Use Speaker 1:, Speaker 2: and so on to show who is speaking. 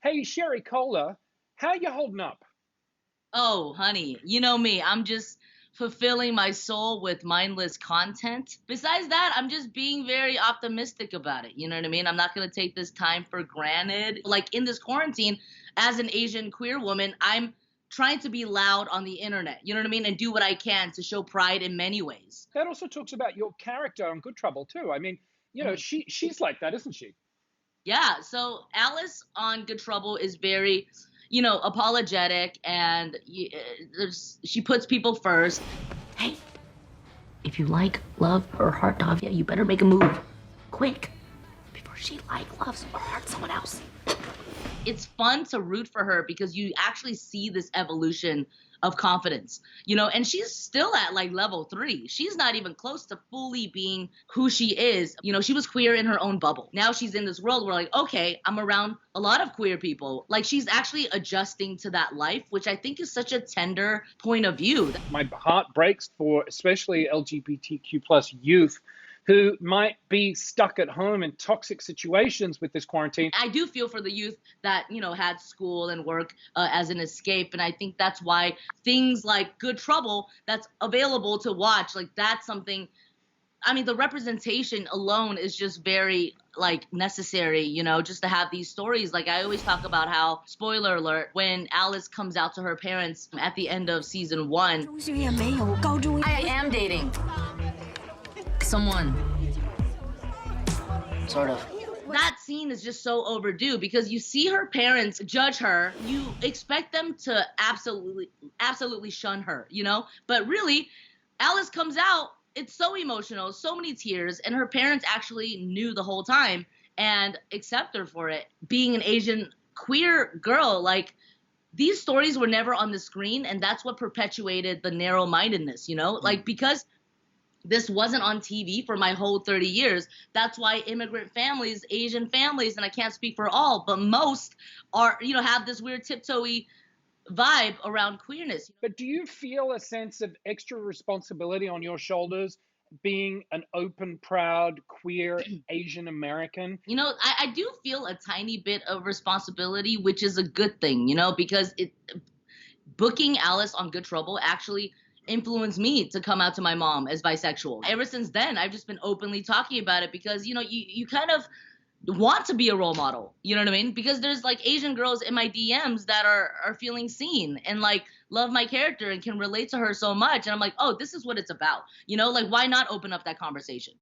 Speaker 1: Hey, Sherry Cola, how you holding up?
Speaker 2: Oh, honey, you know me. I'm just fulfilling my soul with mindless content. Besides that, I'm just being very optimistic about it. You know what I mean? I'm not going to take this time for granted. Like in this quarantine, as an Asian queer woman, I'm trying to be loud on the internet. You know what I mean? And do what I can to show pride in many ways.
Speaker 1: That also talks about your character on Good Trouble too. I mean,
Speaker 2: Mhm.
Speaker 1: she's like that, isn't she?
Speaker 2: Yeah, so Alice on Good Trouble is very, apologetic and she puts people first. Hey, if you like, love, or heart Davia, you better make a move. Quick. Before she loves, or hearts someone else. It's fun to root for her because you actually see this evolution of confidence, and she's still at like level 3. She's not even close to fully being who she is. She was queer in her own bubble. Now she's in this world where, like, okay, I'm around a lot of queer people. Like, she's actually adjusting to that life, which I think is such a tender point of view.
Speaker 1: My heart breaks for especially LGBTQ plus youth who might be stuck at home in toxic situations with this quarantine.
Speaker 2: I do feel for the youth that, had school and work as an escape. And I think that's why things like Good Trouble that's available to watch, like, that's something. I mean, the representation alone is just very, like, necessary, just to have these stories. Like, I always talk about how, spoiler alert, when Alice comes out to her parents at the end of season 1.
Speaker 3: I am dating someone, sort of.
Speaker 2: That scene is just so overdue because you see her parents judge her. You expect them to absolutely shun her, But really, Alice comes out, it's so emotional, so many tears, and her parents actually knew the whole time and accept her for it. Being an Asian queer girl, like, these stories were never on the screen, and that's what perpetuated the narrow-mindedness, Like, because this wasn't on TV for my whole 30 years. That's why immigrant families, Asian families, and I can't speak for all, but most are, have this weird tiptoey vibe around queerness.
Speaker 1: But do you feel a sense of extra responsibility on your shoulders being an open, proud, queer Asian American?
Speaker 2: I do feel a tiny bit of responsibility, which is a good thing, because booking Alice on Good Trouble actually influenced me to come out to my mom as bisexual. Ever since then, I've just been openly talking about it because, you kind of want to be a role model. You know what I mean? Because there's like Asian girls in my DMs that are feeling seen and like love my character and can relate to her so much. And I'm like, oh, this is what it's about. Like, why not open up that conversation?